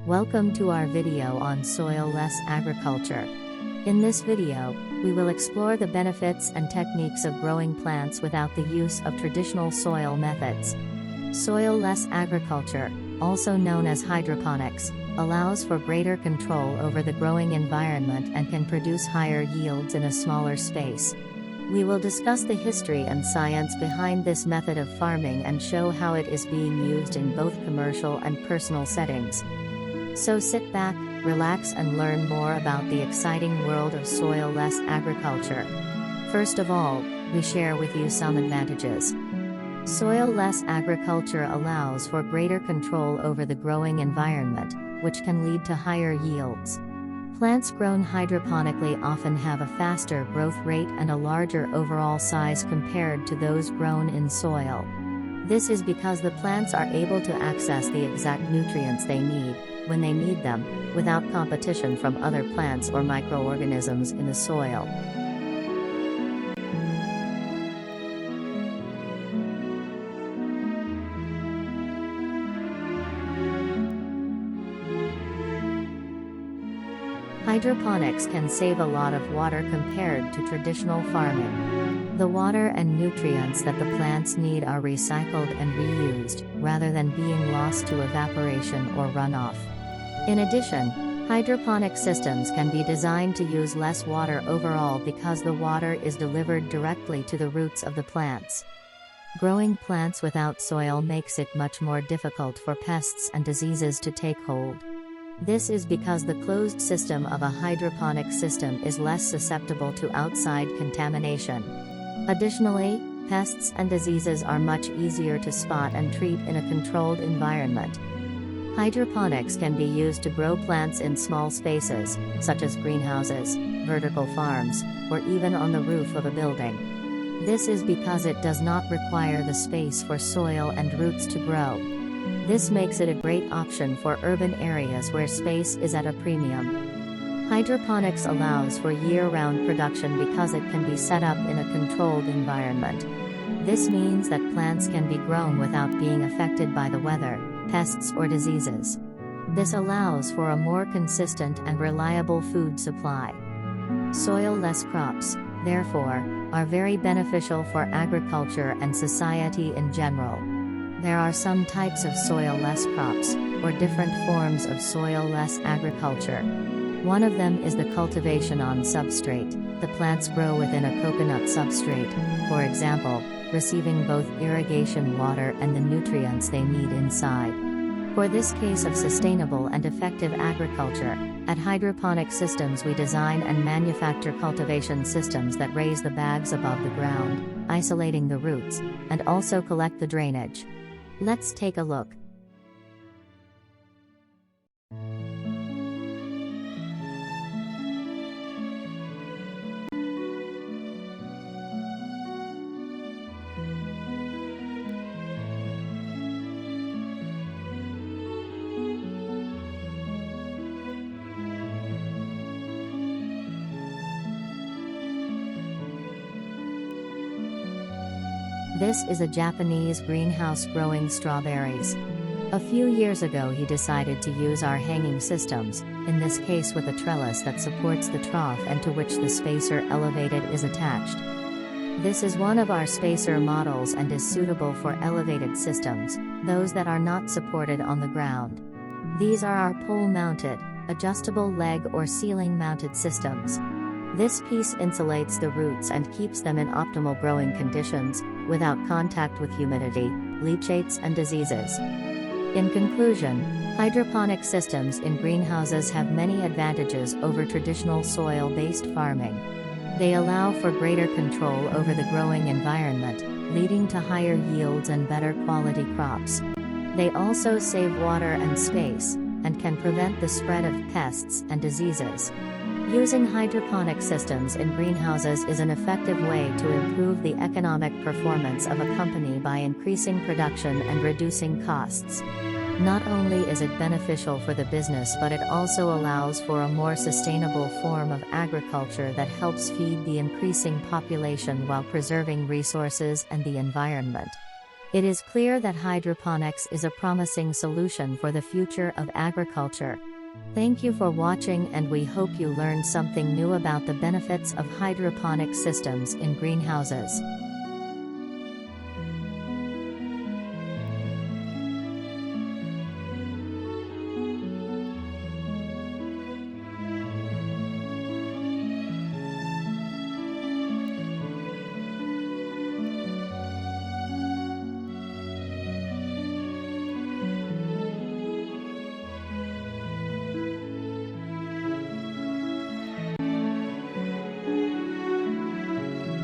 Welcome to our video on soil-less agriculture. In this video, we will explore the benefits and techniques of growing plants without the use of traditional soil methods. Soil-less agriculture, also known as hydroponics, allows for greater control over the growing environment and can produce higher yields in a smaller space. We will discuss the history and science behind this method of farming and show how it is being used in both commercial and personal settings. So sit back, relax and learn more about the exciting world of soil-less agriculture. First of all, we share with you some advantages. Soil-less agriculture allows for greater control over the growing environment, which can lead to higher yields. Plants grown hydroponically often have a faster growth rate and a larger overall size compared to those grown in soil. This is because the plants are able to access the exact nutrients they need, when they need them, without competition from other plants or microorganisms in the soil. Hydroponics can save a lot of water compared to traditional farming. The water and nutrients that the plants need are recycled and reused, rather than being lost to evaporation or runoff. In addition, hydroponic systems can be designed to use less water overall because the water is delivered directly to the roots of the plants. Growing plants without soil makes it much more difficult for pests and diseases to take hold. This is because the closed system of a hydroponic system is less susceptible to outside contamination. Additionally, pests and diseases are much easier to spot and treat in a controlled environment. Hydroponics can be used to grow plants in small spaces, such as greenhouses, vertical farms, or even on the roof of a building. This is because it does not require the space for soil and roots to grow. This makes it a great option for urban areas where space is at a premium. Hydroponics allows for year-round production because it can be set up in a controlled environment. This means that plants can be grown without being affected by the weather, pests or diseases. This allows for a more consistent and reliable food supply. Soil-less crops, therefore, are very beneficial for agriculture and society in general. There are some types of soil-less crops, or different forms of soil-less agriculture. One of them is the cultivation on substrate. The plants grow within a coconut substrate, for example, receiving both irrigation water and the nutrients they need inside. For this case of sustainable and effective agriculture, at Hydroponic Systems we design and manufacture cultivation systems that raise the bags above the ground, isolating the roots, and also collect the drainage. Let's take a look. This is a Japanese greenhouse growing strawberries. A few years ago he decided to use our hanging systems, in this case with a trellis that supports the trough and to which the spacer elevated is attached. This is one of our spacer models and is suitable for elevated systems, those that are not supported on the ground. These are our pole-mounted, adjustable leg or ceiling-mounted systems. This piece insulates the roots and keeps them in optimal growing conditions, without contact with humidity, leachates and diseases. In conclusion, hydroponic systems in greenhouses have many advantages over traditional soil-based farming. They allow for greater control over the growing environment, leading to higher yields and better quality crops. They also save water and space, and can prevent the spread of pests and diseases. Using hydroponic systems in greenhouses is an effective way to improve the economic performance of a company by increasing production and reducing costs. Not only is it beneficial for the business, but it also allows for a more sustainable form of agriculture that helps feed the increasing population while preserving resources and the environment. It is clear that hydroponics is a promising solution for the future of agriculture. Thank you for watching, and we hope you learned something new about the benefits of hydroponic systems in greenhouses.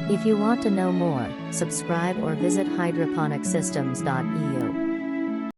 If you want to know more, subscribe or visit hydroponicsystems.eu.